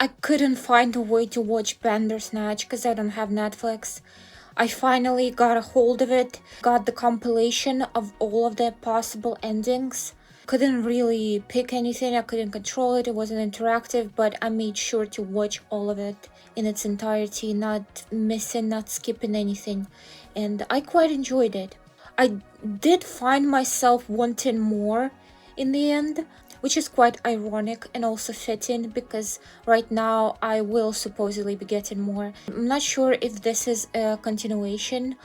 I couldn't find a way to watch Bandersnatch because I don't have Netflix. I finally got a hold of it, got the compilation of all of the possible endings. Couldn't really pick anything, I couldn't control it, it wasn't interactive, but I made sure to watch all of it in its entirety, not missing, not skipping anything, and I quite enjoyed it. I did find myself wanting more in the end, which is quite ironic and also fitting because right now I will supposedly be getting more. I'm not sure if this is a continuation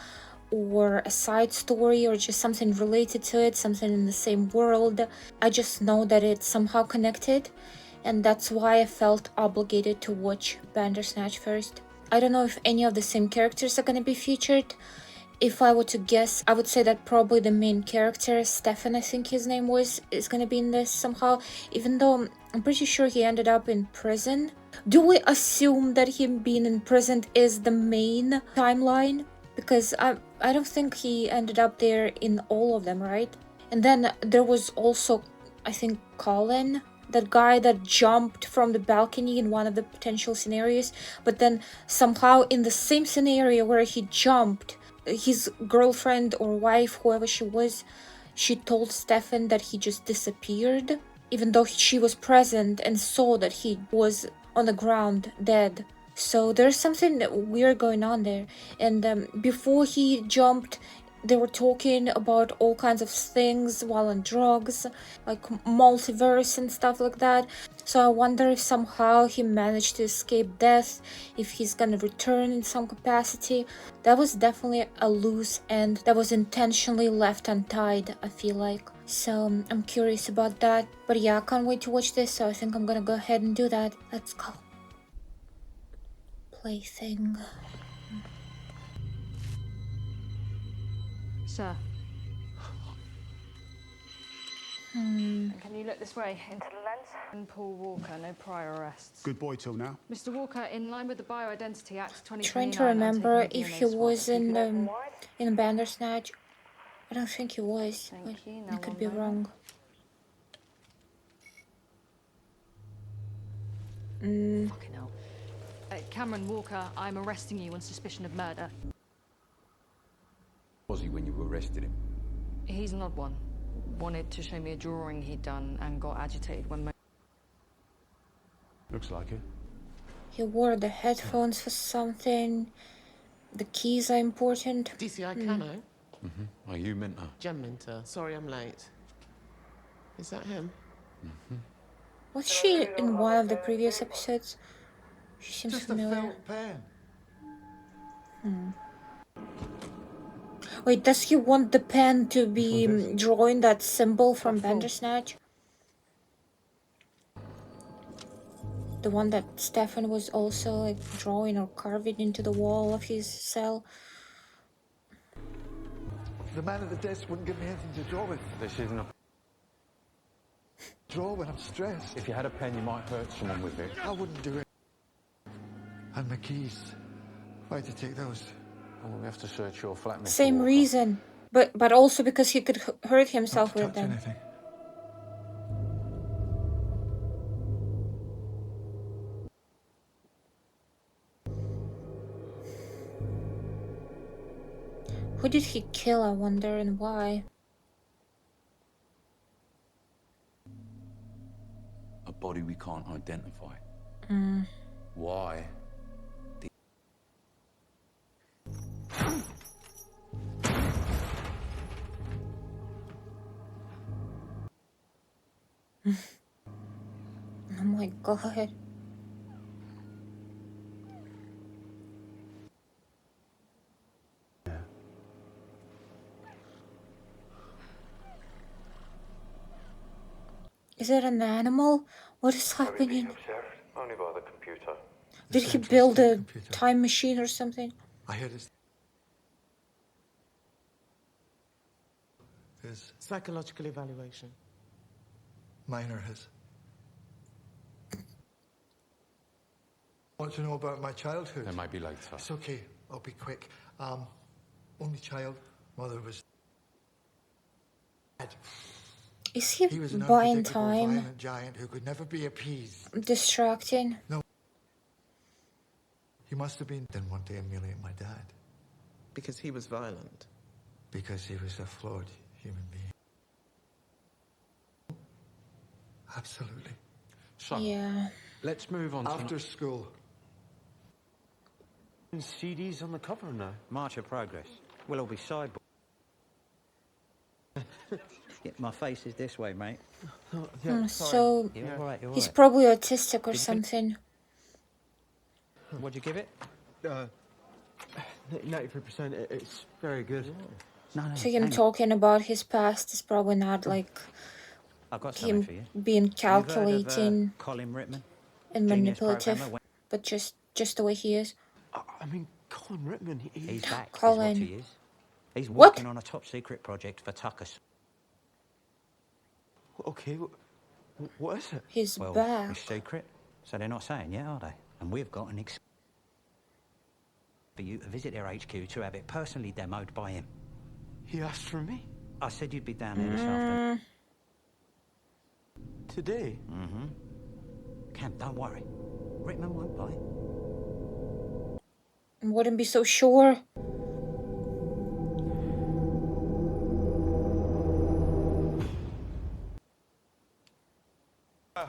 or a side story or just something related to it, something in the same world. I just know that it's somehow connected, and that's why I felt obligated to watch Bandersnatch first. I don't know if any of the same characters are going to be featured. If I were to guess, I would say that probably the main character, Stefan I think his name was, is gonna be in this somehow, even though I'm pretty sure he ended up in prison. Do we assume that him being in prison is the main timeline? Because I don't think he ended up there in all of them, right? And then there was also, I think, Colin, that guy that jumped from the balcony in one of the potential scenarios, but then somehow in the same scenario where he jumped, his girlfriend or wife, whoever she was, she told Stefan that he just disappeared, even though she was present and saw that he was on the ground dead. So there's something weird going on there. And before he jumped, they were talking about all kinds of things while on drugs, like multiverse and stuff like that. So I wonder if somehow he managed to escape death, if he's gonna return in some capacity. That was definitely a loose end that was intentionally left untied, I feel like. So I'm curious about that. But yeah, I can't wait to watch this, so I think I'm gonna go ahead and do that. Let's go. Plaything. Sir. And can you look this way, into the lens? And Paul Walker, no prior arrests. Good boy till now. Mr. Walker, in line with the Bioidentity Act 2029... Trying to remember if he was in Bandersnatch. I don't think he was. I could be wrong. Fucking hell. Cameron Walker, I'm arresting you on suspicion of murder. Was he when you arrested him? He's an odd one. Wanted to show me a drawing he'd done and got agitated when... Looks like it. He wore the headphones for something. The keys are important. DCI Cano? Are you Minter? Jem Minter. Sorry I'm late. Is that him? Was she in one of the previous episodes? She seems familiar. Wait, does he want the pen to be drawing that symbol from Bandersnatch? The one that Stefan was also like drawing or carving into the wall of his cell. The man at the desk wouldn't give me anything to draw with. This isn't a... Draw when I'm stressed. If you had a pen, you might hurt someone with it. I wouldn't do it. And my keys. Why'd you take those? Well, we have to search your flat, Mr. Same Walker. reason, but also because he could hurt himself with Touch them. anything. Who did he kill, I wonder, and why? A body we can't identify. Why? Oh my god. Is it an animal? What is happening? Only by the computer. Did he build a time machine or something? I heard it's... Psychological evaluation. Minor has. Want to know about my childhood? There might be later. It's okay. I'll be quick. Only child. Mother was dead. Is he He was an buying unpredictable, time? violent giant who could never be appeased. Distracting? No, He must have been didn't want to emulate my dad. Because he was violent. Because he was a flawed human being. Absolutely. So, Yeah. let's move on After to... school. CDs on the cover now. March of Progress. We'll all be cyborg. Yeah, my face is this way, mate. So You're all right, you're all he's right. probably autistic or you something. What'd you give it? 93%. It's very good. No, To him hang on. talking about his past is probably not like I've got something for him you. being You've heard of, calculating Colin Rittman? and Genius manipulative, programmer. but just the way he is. I mean, Colin Rittman, He's back, is Colin. what he is. He's What? working on a top-secret project for Tucker. Okay, what is it? He's Well, back. it's secret, so they're not saying yet, are they? And we've got an for you to visit their HQ to have it personally demoed by him. He asked for me? I said you'd be down there this afternoon. Today? Cam, don't worry. Rittman won't bite. Wouldn't be so sure.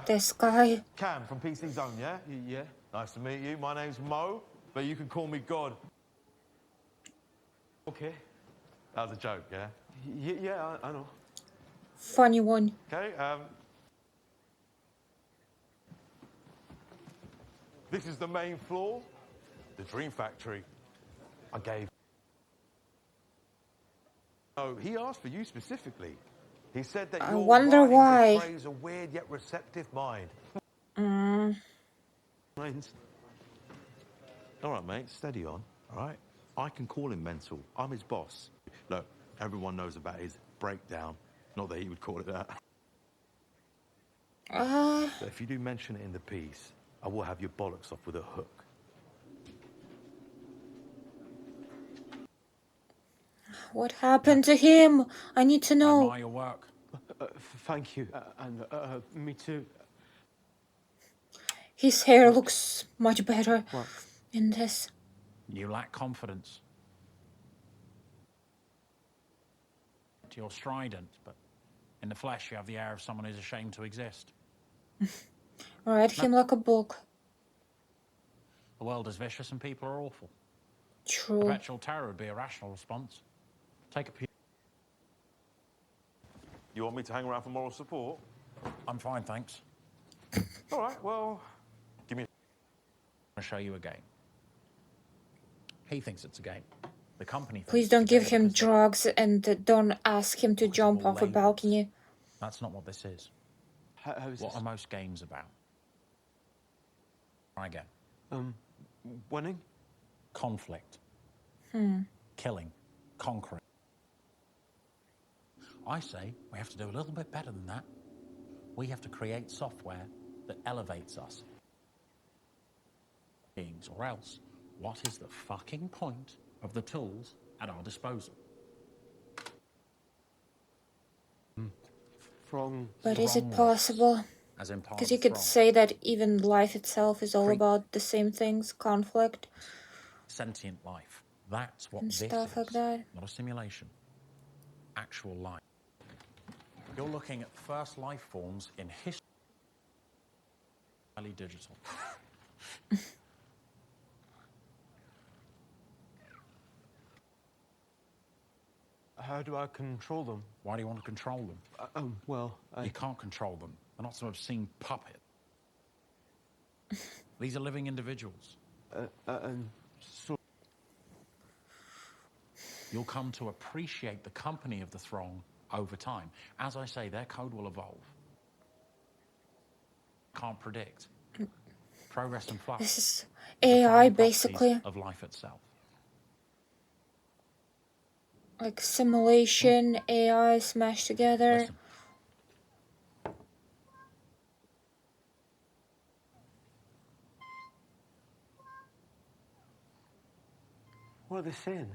This guy. Cam from PC Zone, yeah? Yeah. Nice to meet you. My name's Mo, but you can call me God. Okay. That was a joke, yeah? Yeah, I know. Funny one. Okay, this is the main floor, the Dream Factory. I gave... Oh, he asked for you specifically. He said that I your wonder writing why. portrays a weird yet receptive mind. Mine's... All right, mate, steady on, all right? I can call him mental. I'm his boss. Look, everyone knows about his breakdown. Not that he would call it that. But if you do mention it in the piece, I will have your bollocks off with a hook. What happened to him? I need to I know. admire your work. Thank you. And me too. His hair looks much better in this. You lack confidence. You're strident, but in the flesh you have the air of someone who's ashamed to exist. Read him like a book. The world is vicious and people are awful. True. Perpetual terror would be a rational response. Take a peek. You want me to hang around for moral support? I'm fine, thanks. All right, well, give me a... I'm going to show you a game. He thinks it's a game. The company thinks Please it's don't a give game him because drugs and don't ask him to jump off a labels. balcony. That's not what this is. How is What this? are most games about? Try again. Winning? Conflict. Killing. Conquering. I say we have to do a little bit better than that. We have to create software that elevates us. Beings, or else, what is the fucking point of the tools at our disposal? From... But is it Wrong words. possible? As in part Because of you could Throng. say that even life itself is all Cre- about the same things, conflict Sentient life. That's what and this stuff is. like that. Not a simulation. Actual life. You're looking at first life forms in history. Highly digital. How do I control them? Why do you want to control them? Well, You can't control them. They're not some obscene puppet. These are living individuals. and so... You'll come to appreciate the company of the Throng over time. As I say, their code will evolve. Can't predict. Progress and flux. This is define AI properties basically, of life itself. like simulation, AI smashed together. Listen. What are they saying?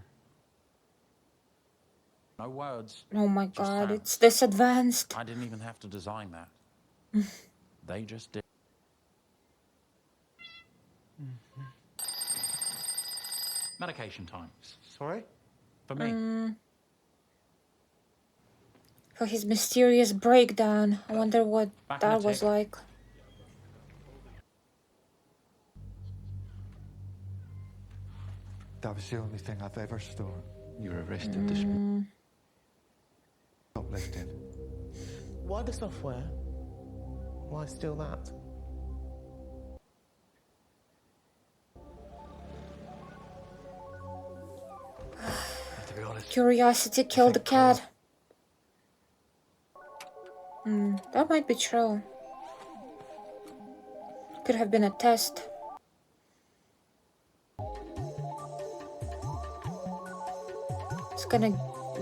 No words. Oh my Just god, sounds. it's this advanced. I didn't even have to design that. They just did. Medication time. Sorry? For me. For his mysterious breakdown. I wonder what Back in a that was tick. like. That was the only thing I've ever stolen. You were arrested this Shoplifting. Why the software? Why steal that? To be honest, Curiosity killed the cat. That might be true. Could have been a test. It's gonna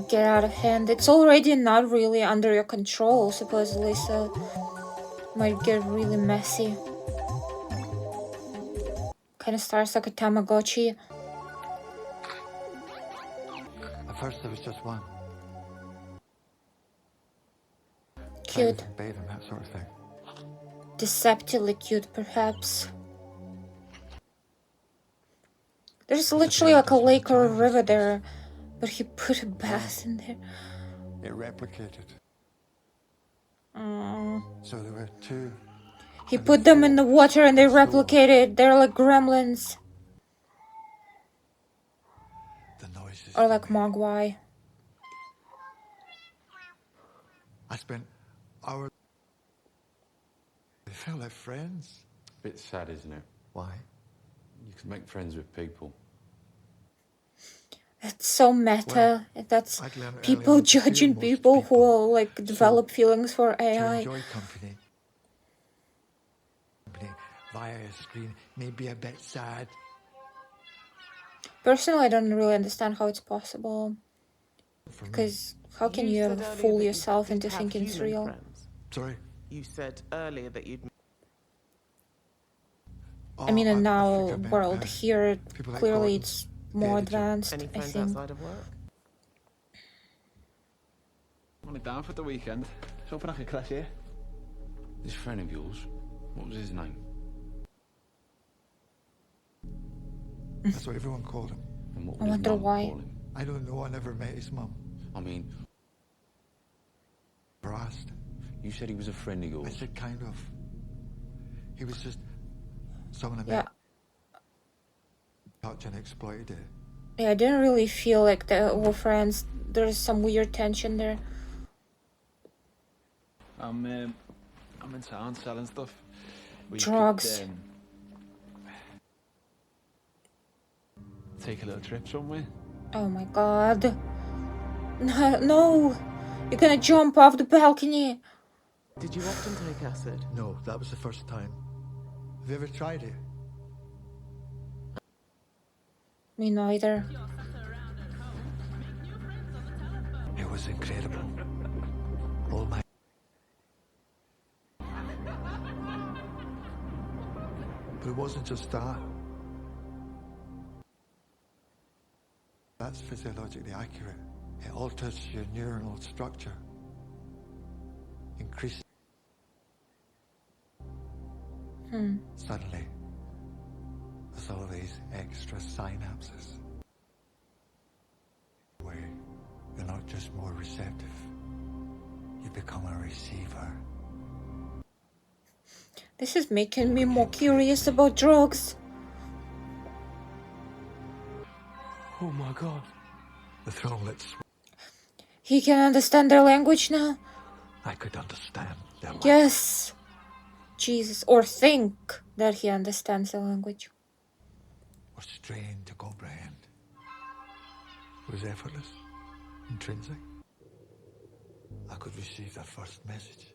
get out of hand. It's already not really under your control, supposedly, so might get really messy. Kind of starts like a Tamagotchi. at first there was just one. Cute. And bait and that sort of thing. Deceptively cute, perhaps. There's literally like a lake or a river there, but he put a bath in there. It replicated. Aww. So there were two. He put them in the water and they replicated. They're like gremlins. The noises. Or like Mogwai. I spent hours. They felt like friends. Bit sad, isn't it? Why? You can make friends with people. It's so meta. That's I'd learned early people on to fear judging most people who will like develop feelings for To AI. enjoy company via a screen may be a bit sad. Personally, I don't really understand how it's possible. For me. Because how can you said ever earlier fool that you yourself did into have thinking it's human real? friends. Sorry? You said earlier that you'd. I mean, in I our think I meant, world here, people like clearly Gordon, it's the more editor. advanced, Any I friends think. outside of work? Only down for the weekend. It's hoping I could crash here. This friend of yours, what was his name? That's what everyone called him. And what I would his wonder mum why. call him? I don't know. I never met his mum. I mean, Never asked. you said he was a friend of I yours. said kind of. He was just someone I Yeah. met. Touched and exploited it. Yeah, I didn't really feel like they were friends. There's some weird tension there. I'm in town selling stuff. We Drugs. could, take a little trip somewhere. Oh my god. No! You're gonna jump off the balcony! Did you often take acid? No, that was the first time. Have you ever tried it? Me neither. It was incredible. All my. But it wasn't just that. That's physiologically accurate. It alters your neuronal structure. Increases. Suddenly, there's all these extra synapses. Where you're not just more receptive, you become a receiver. This is making me more curious about drugs. Oh my god. The throatlets. He can understand their language now? I could understand their language. Yes. Jesus. Or think that he understands the language. Was strained to comprehend. It was effortless, intrinsic. I could receive their first message.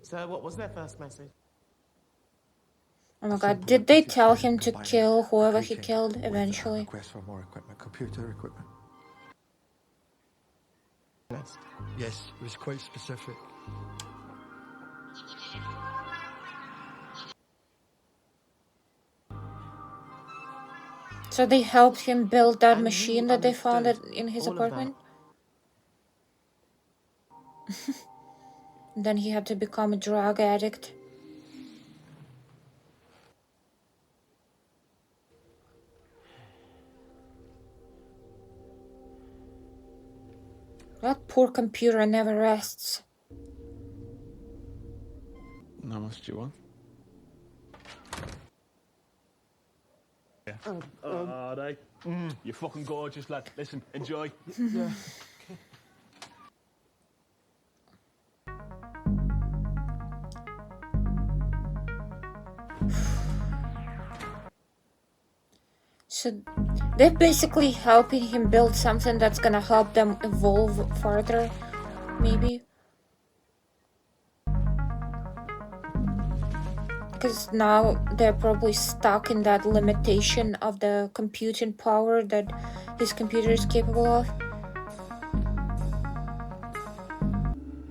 So, what was their first message? Oh my god, did they tell him to kill whoever he killed eventually? Request for more equipment, computer equipment. Yes, it was quite specific. So they helped him build that And machine you that they found understood in his all of that? apartment? Then he had to become a drug addict. That poor computer never rests. How much do you want? Alright. You're fucking gorgeous, lad. Listen, enjoy. So they're basically helping him build something that's gonna help them evolve further, maybe. Because now they're probably stuck in that limitation of the computing power that his computer is capable of.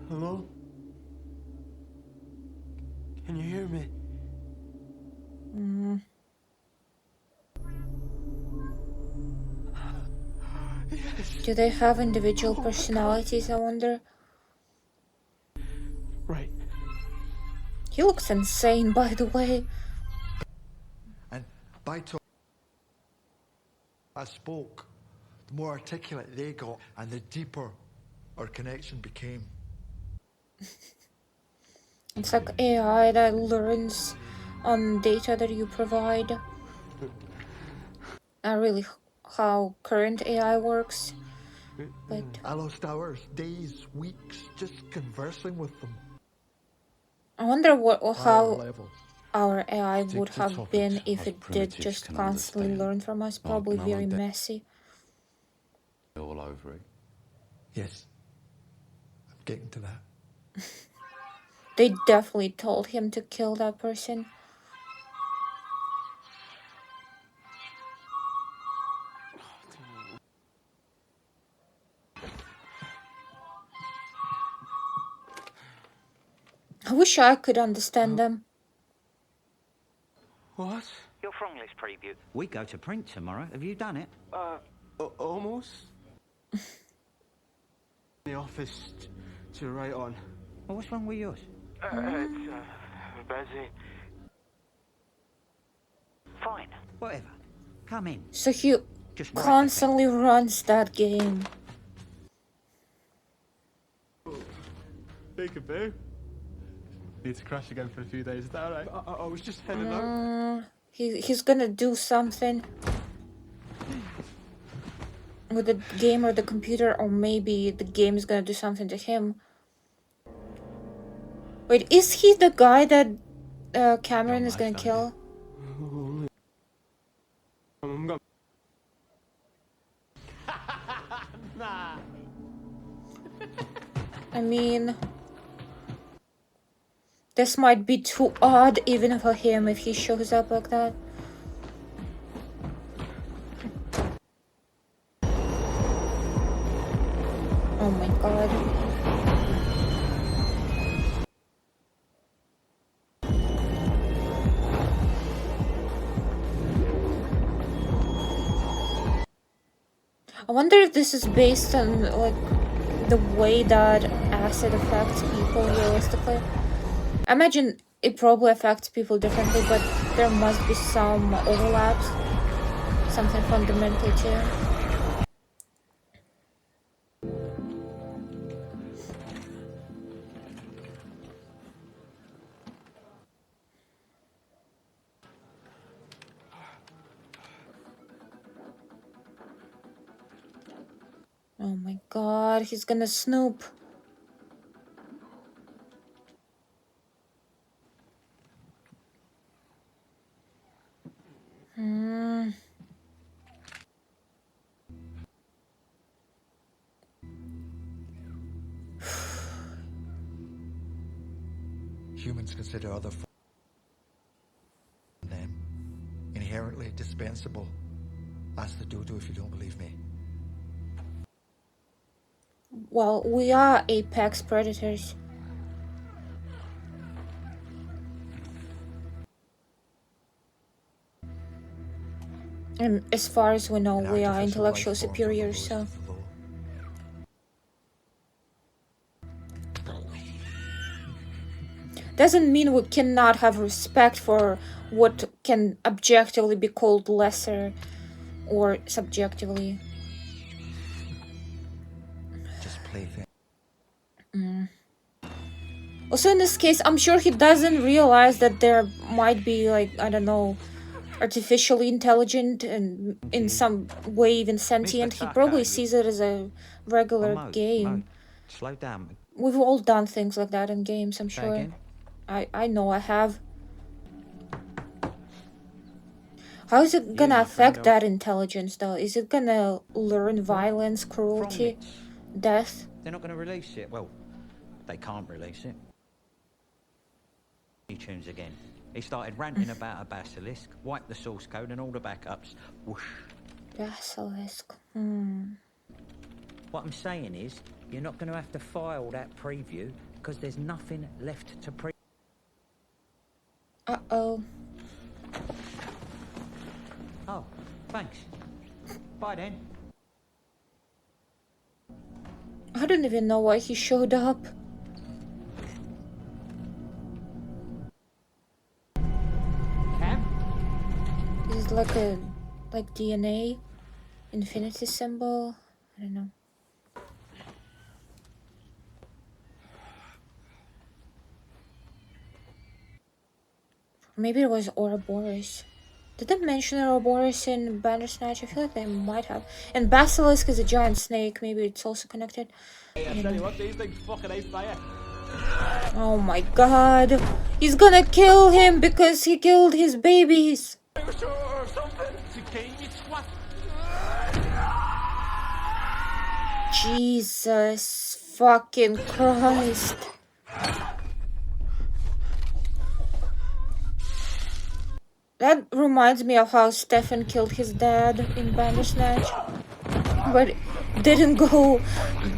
Hello? Can you hear me? Do they have individual personalities, I wonder? Right. He looks insane, by the way. And by talk, I spoke, the more articulate they got, and the deeper our connection became. It's like AI that learns on data that you provide. Not really how current AI works, but I lost hours, days, weeks just conversing with them. I wonder what or how Level. our AI Stick would to have topics been if most it did primitives just can constantly understand. learn from us. Like Probably no very one messy. All over it. Yes. I'm getting to that. They definitely told him to kill that person. I wish I could understand them. What? Your Frongless preview. We go to print tomorrow. Have you done it? Almost. The office to write on. Well, what's wrong with yours? It's busy. Fine. Whatever. Come in. So he Just write constantly runs that game. Peekaboo. Need to crash again for a few days. Is that alright? I was just heading out. He's gonna do something with the game or the computer, or maybe the game is gonna do something to him. Wait, is he the guy that Cameron is gonna kill? I'm gonna... I mean, this might be too odd even for him if he shows up like that. Oh my god. I wonder if this is based on like the way that acid affects people realistically. I imagine it probably affects people differently, but there must be some overlaps. Something fundamental too. Oh my god, he's gonna snoop. Humans consider other forms them inherently dispensable. Ask the dodo if you don't believe me. Well, we are apex predators. And as far as we know, An we are artificial intellectual life form are superiors, the so... lowest of the low. Doesn't mean we cannot have respect for what can objectively be called lesser or subjectively. Just plaything. Also, in this case, I'm sure he doesn't realize that there might be, like, I don't know, artificially intelligent and in some way even sentient. He probably sees it as a regular game. Slow down. We've all done things like that in games, I'm Say sure. again? I know I have. How is it gonna affect that intelligence, though? Is it gonna learn violence, cruelty, death? They're not going to release it. Well, they can't release it. He tunes again. He started ranting about a basilisk, wiped the source code and all the backups. Whoosh. Basilisk. What I'm saying is, you're not going to have to file that preview because there's nothing left to preview. Uh-oh. Oh, thanks. Bye then. I don't even know why he showed up. Cam? Is it like DNA? Infinity symbol? I don't know. Maybe it was Ouroboros. Did they mention Ouroboros in Bandersnatch? I feel like they might have. And Basilisk is a giant snake. Maybe it's also connected. I tell you what, these things fucking ain't fire. Oh my god. He's gonna kill him because he killed his babies. Jesus fucking Christ. That reminds me of how Stefan killed his dad in Bandersnatch. But it didn't go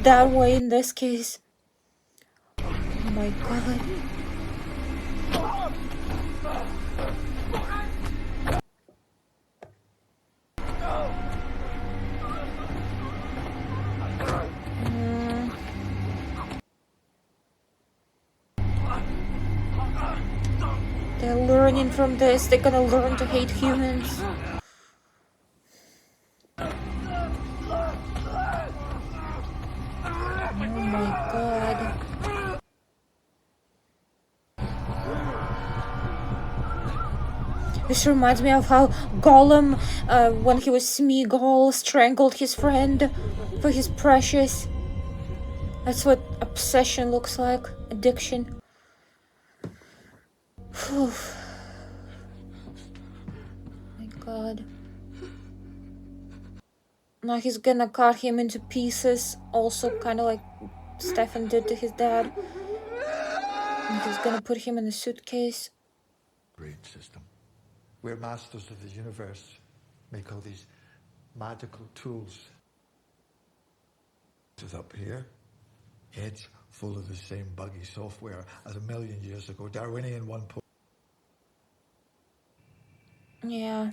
that way in this case. Oh my god. They're learning from this. They're gonna learn to hate humans. Oh my god. This reminds me of how Gollum, when he was Smeagol, strangled his friend for his precious. That's what obsession looks like. Addiction. Whew. My god. Now he's gonna cut him into pieces, also kind of like Stefan did to his dad. And he's gonna put him in a suitcase. Brain system. We're masters of the universe. Make all these magical tools. This is up here. Heads full of the same buggy software as 1,000,000 years ago. Darwinian 1.0. Yeah.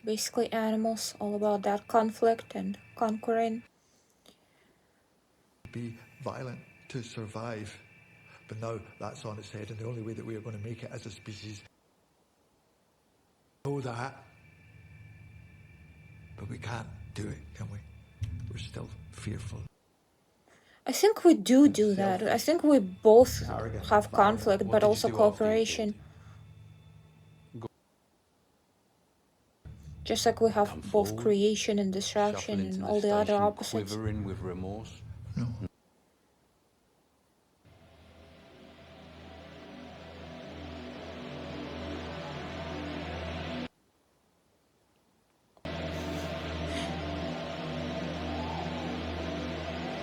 Basically animals, all about that conflict and conquering. Be violent to survive. But now that's on its head, and the only way that we are going to make it as a species. Know that. But we can't do it, can we? We're still fearful. I think we do that. I think we both have conflict, but also cooperation. Just like we have both creation and destruction and all the other opposites. Quivering with remorse. No.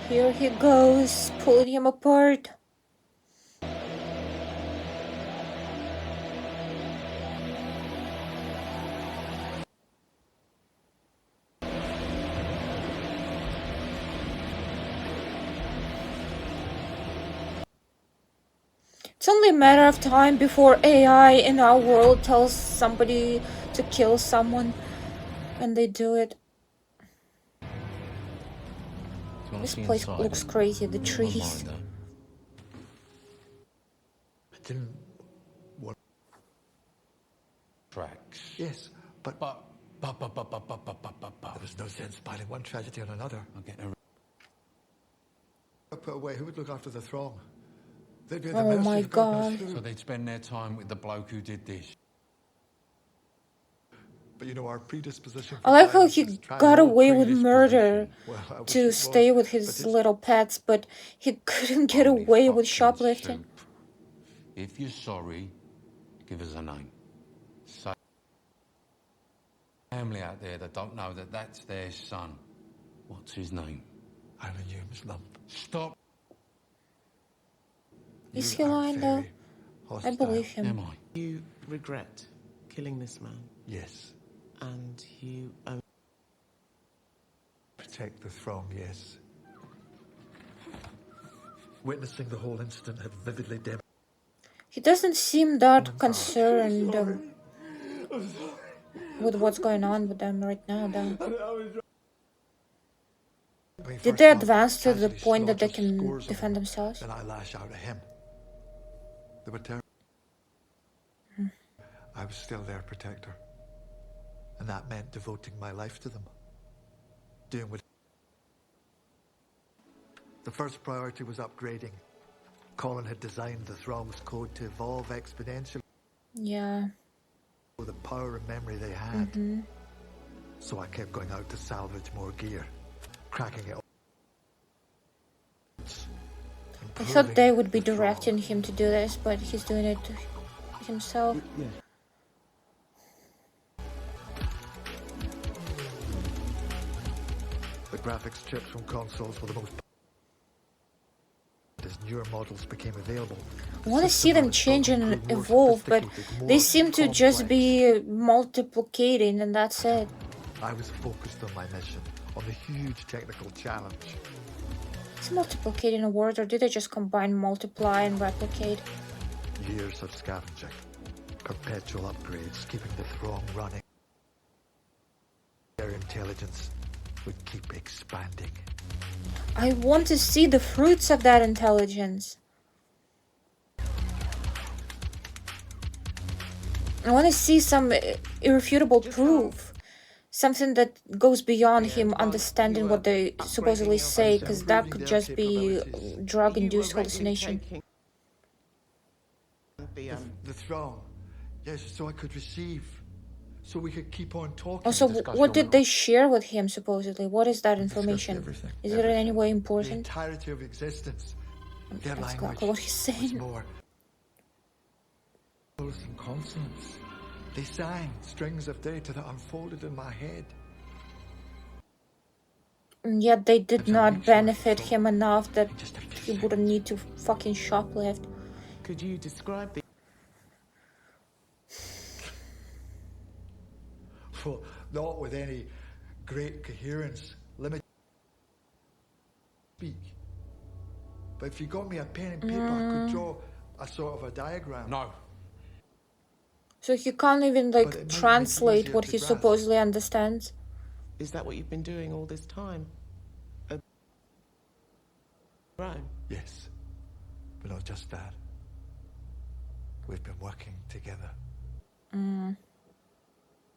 Here he goes, pulling him apart. It's only a matter of time before AI in our world tells somebody to kill someone, and they do it. This place looks crazy, the trees. I didn't want Tracks. Yes, but there was no sense piling one tragedy on another. I'm getting a... I put put away, who would look after the throng? They'd be at the Oh mercy my of God knows God. who. So they'd spend their time with the bloke who did this. But you know, our predisposition for I like how violence he is tragic. got away with murder Well, I wish to it stay was, with but his it's- little pets, but he couldn't get Holy away with fucking shoplifting. soup. If you're sorry, give us a name. Say family out there that don't know that that's their son. What's his name? Iron Hume's lump. Stop. Is You he are lying though? very I hostile. believe him. Am I? You regret killing this man, Yes. and you Protect the throng, yes. Witnessing the whole incident had vividly demonstrated. He doesn't seem that concerned with what's going on with them right now, though. Did they advance to the point that they can defend themselves? Then I lash out at him. They were terrible. I was still their protector. And that meant devoting my life to them. Doing what... The first priority was upgrading. Colin had designed the throng's code to evolve exponentially. Yeah. With the power and memory they had. So I kept going out to salvage more gear. Cracking it. I thought they would be directing him to do this, but he's doing it himself. The graphics chips from consoles were the most... As newer models became available. I want to see them change and evolve, but they seem to just be multiplicating and that's it. I was focused on my mission, on the huge technical challenge. Is multiplicating a word, or did they just combine multiply and replicate? Years of scavenging, perpetual upgrades, keeping the throng running. Their intelligence would keep expanding. I want to see the fruits of that intelligence. I want to see some irrefutable proof. Something that goes beyond him understanding what they supposedly say, because that could just be drug-induced hallucination. The throng. Yes, so I could receive. So we could keep on talking. Also, what did they share with him, supposedly? What is that information? Everything. Is it in any way The important? entirety of existence. Their That's language exactly what he's was saying. more. And consonants. They sang strings of data that unfolded in my head. And yet they did not benefit him enough that he wouldn't need to fucking shoplift. could you describe the Well, not with any great coherence, limited speak. But if you got me a pen and paper, I could draw a sort of a diagram. No. So he can't even But it like might make it translate easier what to he grasp. supposedly understands. Is that what you've been doing all this time? Right. Yes, but not just that. We've been working together.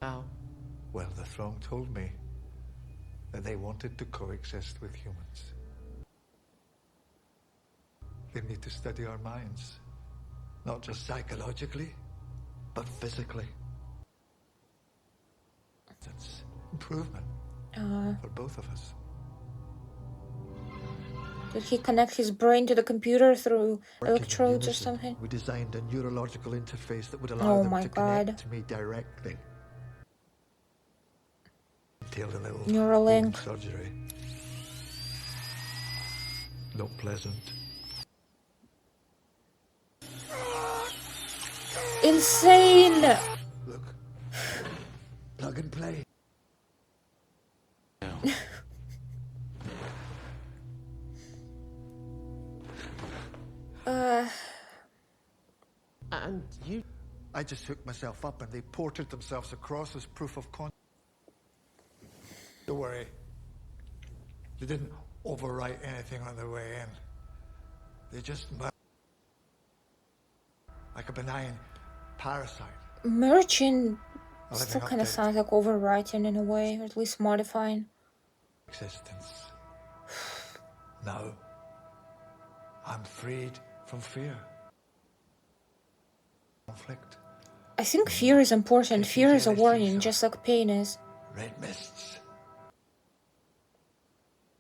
How? Well, the throng told me that they wanted to coexist with humans. They need to study our minds, not just psychologically, but physically. That's improvement for both of us. Did he connect his brain to the computer through Working in electrodes or unison, something? We designed a neurological interface that would allow Oh them my to connect God. to me directly. Entailed a little Neuralink. home surgery. Not pleasant. Insane! Look, plug and play. And you I just hooked myself up and they ported themselves across as proof of contact. Don't worry. They didn't overwrite anything on their way in. They just like a benign parasite. Merchant A still living kind of update. sounds like overwriting in a way, or at least modifying. Existence. Now, I'm freed from fear. Conflict. I think fear is important. Fear is a warning, just like pain is. Red mists.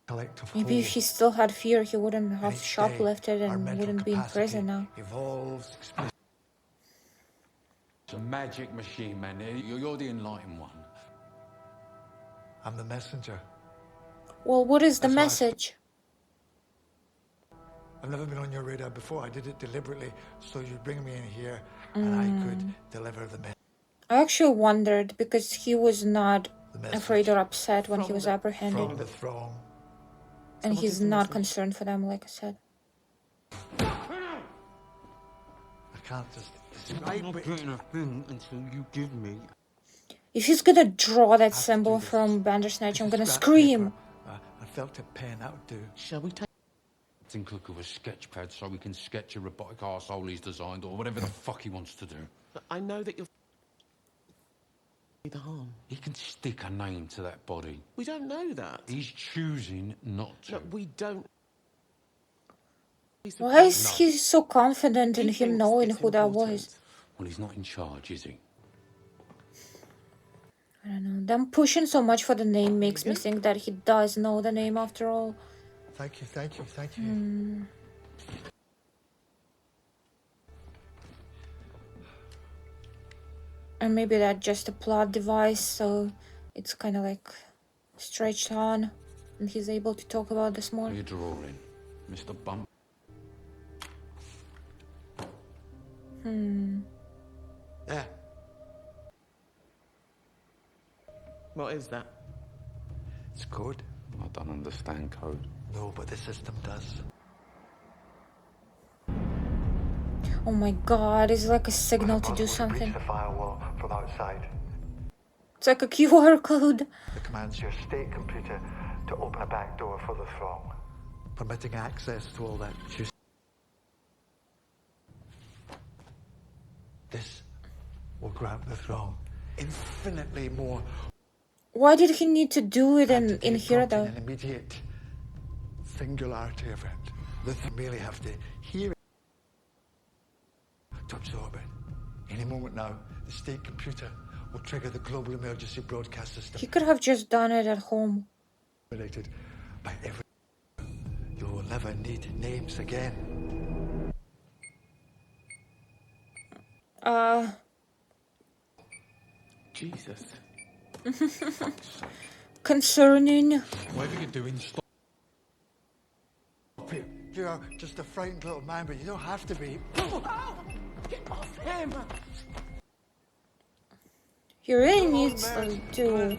Collective Maybe if whole. he still had fear, he wouldn't And have each day, shoplifted our and mental wouldn't be in capacity prison now. Evolves. It's a magic machine, man. You're the enlightened one. I'm the messenger. Well, what is the That's why message? I've never been on your radar before. I did it deliberately so you'd bring me in here and I could deliver the message. I actually wondered because he was not afraid or upset when he was From apprehended. the throng. And he's not concerned for them, like I said. I can't just describe it. Getting a thing until you give me. If he's gonna draw that to symbol do this. from Bandersnatch, I'm gonna Scrap scream. paper, a felted pen, that would do. Shall we take... Think look of a sketch pad so we can sketch a robotic arsehole he's designed or whatever the fuck he wants to do. I know that you'll... the harm. He can stick a name to that body. We don't know that. He's choosing not to. No, we don't. Why is he so confident in He him thinks knowing it's who that important. was? Well, he's not in charge, is he? I don't know. Them pushing so much for the name makes me think that he does know the name after all. Thank you, thank you, thank you. And maybe that's just a plot device, so it's kind of like stretched on, and he's able to talk about this more. What are you drawing, Mr. Bump? There. What is that? It's code. I don't understand code. No, but the system does. Oh my god, it's like a signal to do something. Breach the firewall from outside. It's like a QR code. The command's your state computer to open a back door for the throng, permitting access to all that juice. This will grant the throng infinitely more. Why did he need to do it in here though? An immediate singularity event. The merely have to hear it to absorb it. Any moment now, the state computer will trigger the global emergency broadcast system. He could have just done it at home. Dominated by every. You will never need names again. Jesus. Concerning. Whatever you're doing, stop. You're just a frightened little man, but you don't have to be. Get off him! He really needs to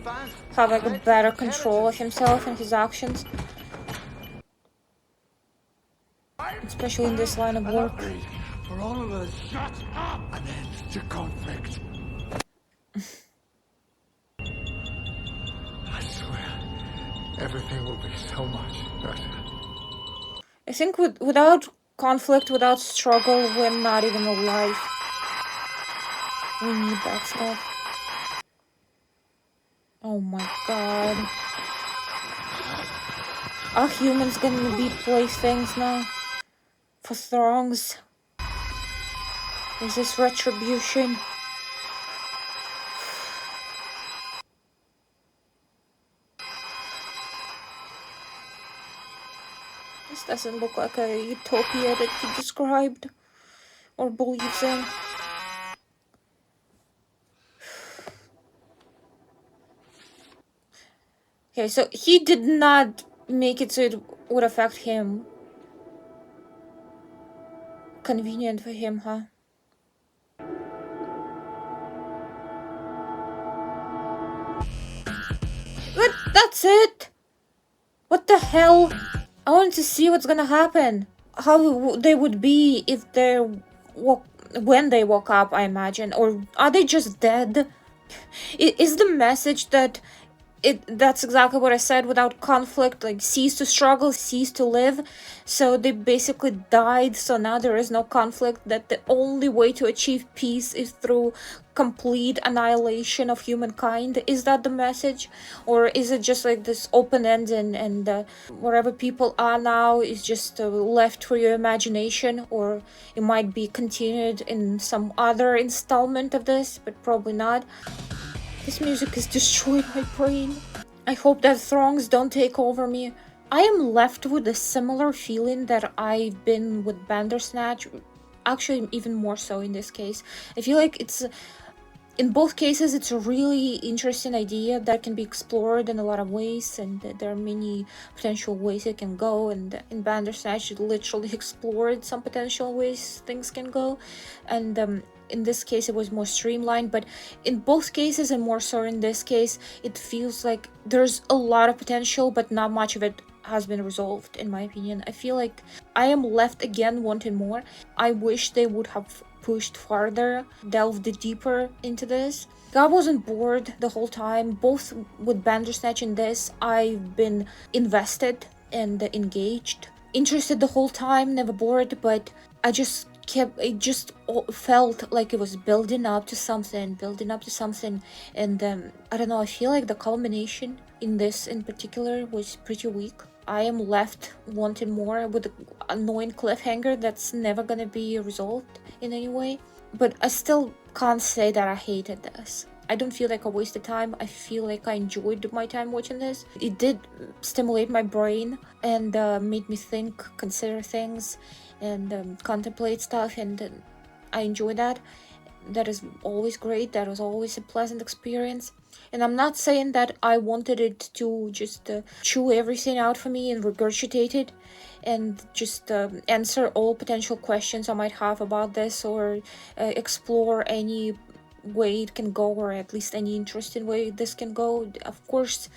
have like a better control of himself and his actions. Especially in this line of work. For all of us, shut up! An end to conflict. I swear, everything will be so much better. I think without conflict, without struggle, we're not even alive. We need that stuff. Oh my god. Are humans gonna be playthings now? For throngs? Is this retribution? This doesn't look like a utopia that he described or believes in. Okay, so he did not make it so it would affect him. Convenient for him, huh? But that's it! What the hell? I want to see what's gonna happen. How they would be if they're when they woke up, I imagine. Or are they just dead? Is the message that that's exactly what I said, without conflict, like cease to struggle, cease to live. So they basically died, so now there is no conflict, that the only way to achieve peace is through complete annihilation of humankind? Is that the message? Or is it just like this open-ended and wherever people are now is just left for your imagination? Or it might be continued in some other installment of this, but probably not. This music has destroyed my brain. I hope that throngs don't take over me. I am left with a similar feeling that I've been with Bandersnatch. Actually, even more so in this case. I feel like it's... In both cases, it's a really interesting idea that can be explored in a lot of ways, and there are many potential ways it can go, and in Bandersnatch it literally explored some potential ways things can go, and in this case it was more streamlined, but in both cases, and more so in this case, it feels like there's a lot of potential, but not much of it has been resolved, in my opinion. I feel like I am left again wanting more. I wish they would have pushed farther, delved deeper into this. I wasn't bored the whole time. Both with Bandersnatch and this, I've been invested and engaged. Interested the whole time, never bored, but it just felt like it was building up to something, and I don't know, I feel like the culmination in this in particular was pretty weak. I am left wanting more with an annoying cliffhanger that's never gonna be resolved in any way. But I still can't say that I hated this. I don't feel like I wasted time. I feel like I enjoyed my time watching this. It did stimulate my brain and made me think, consider things, and contemplate stuff, and I enjoy that. That is always great. That was always a pleasant experience. And I'm not saying that I wanted it to just chew everything out for me and regurgitate it and just answer all potential questions I might have about this, or explore any way it can go, or at least any interesting way this can go. Of course,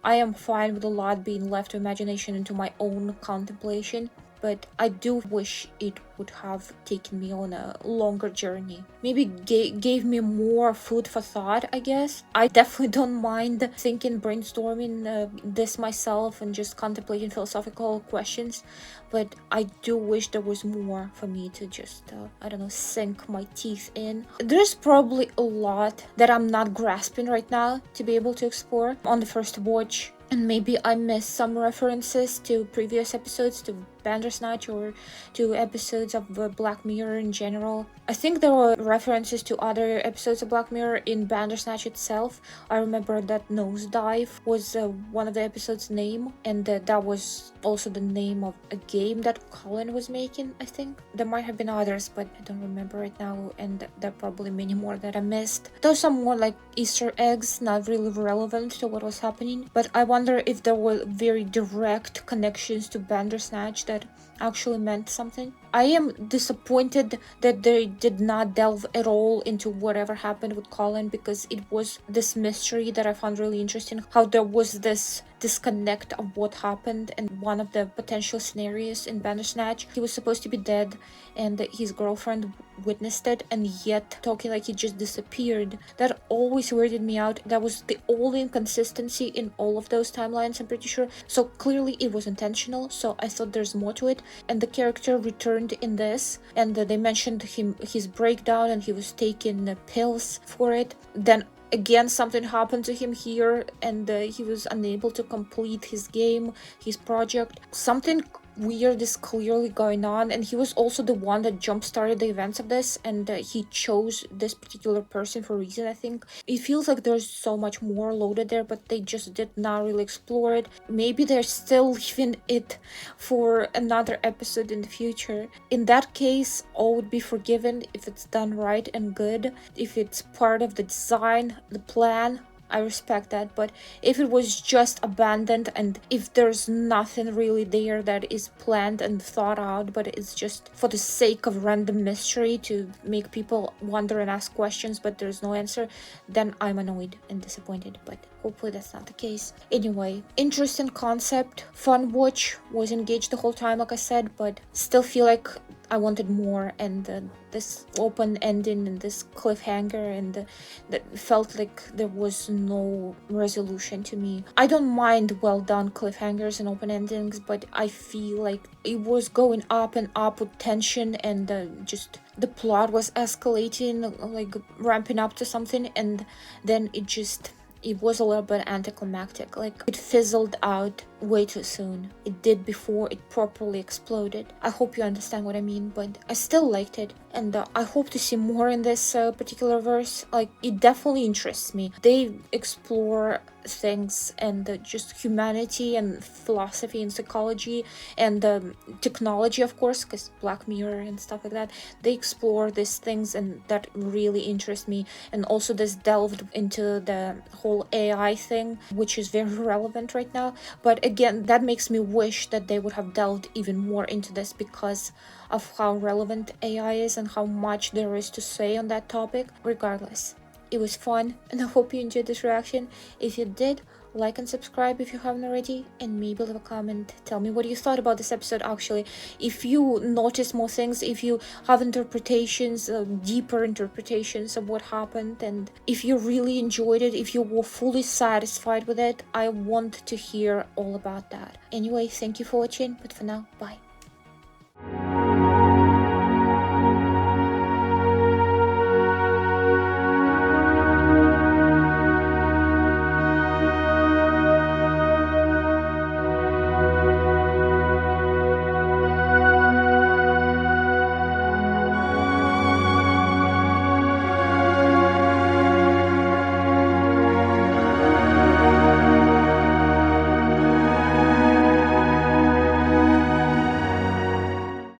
I am fine with a lot being left to imagination and to my own contemplation, but I do wish it would have taken me on a longer journey. Maybe gave me more food for thought, I guess. I definitely don't mind thinking, brainstorming this myself and just contemplating philosophical questions, but I do wish there was more for me to just, I don't know, sink my teeth in. There's probably a lot that I'm not grasping right now to be able to explore on the first watch. And maybe I missed some references to previous episodes, to Bandersnatch, or to episodes of Black Mirror in general. I think there were references to other episodes of Black Mirror in Bandersnatch itself. I remember that Nosedive was one of the episodes' name, and that was also the name of a game that Colin was making, I think. There might have been others, but I don't remember right now, and there are probably many more that I missed. Those are more like Easter eggs, not really relevant to what was happening, but I wonder if there were very direct connections to Bandersnatch that actually meant something. I am disappointed that they did not delve at all into whatever happened with Colin, because it was this mystery that I found really interesting, how there was this disconnect of what happened, and one of the potential scenarios in Bandersnatch, he was supposed to be dead and his girlfriend witnessed it, and yet talking like he just disappeared. That always weirded me out. That was the only inconsistency in all of those timelines, I'm pretty sure. So clearly it was intentional, so I thought there's more to it, and the character returned in this, and they mentioned his breakdown, and he was taking pills for it. Then again, something happened to him here, and he was unable to complete his game, his project. Something weird is clearly going on, and he was also the one that jump-started the events of this, and he chose this particular person for a reason, I think. It feels like there's so much more loaded there, but they just did not really explore it. Maybe they're still leaving it for another episode in the future. In that case, all would be forgiven if it's done right and good. If it's part of the design, the plan, I respect that. But if it was just abandoned, and if there's nothing really there that is planned and thought out, but it's just for the sake of random mystery to make people wonder and ask questions, but there's no answer, then I'm annoyed and disappointed. But hopefully that's not the case. Anyway, interesting concept, fun watch, was engaged the whole time, like I said, but still feel like I wanted more, and this open ending and this cliffhanger, and that felt like there was no resolution to me. I don't mind well done cliffhangers and open endings, but I feel like it was going up and up with tension, and just the plot was escalating, like ramping up to something, and then it was a little bit anticlimactic. Like, it fizzled out way too soon. It did before it properly exploded. I hope you understand what I mean, but I still liked it, and I hope to see more in this particular verse. Like, it definitely interests me. They explore things and just humanity and philosophy and psychology and technology, of course, because Black Mirror and stuff like that. They explore these things, and that really interests me. And also this delved into the whole AI thing, which is very relevant right now. But again, that makes me wish that they would have delved even more into this, because of how relevant AI is and how much there is to say on that topic. Regardless, it was fun, and I hope you enjoyed this reaction. If you did, like and subscribe if you haven't already, and maybe leave a comment. Tell me what you thought about this episode, actually. If you noticed more things, if you have interpretations, deeper interpretations of what happened, and if you really enjoyed it, if you were fully satisfied with it, I want to hear all about that. Anyway, thank you for watching, but for now, bye.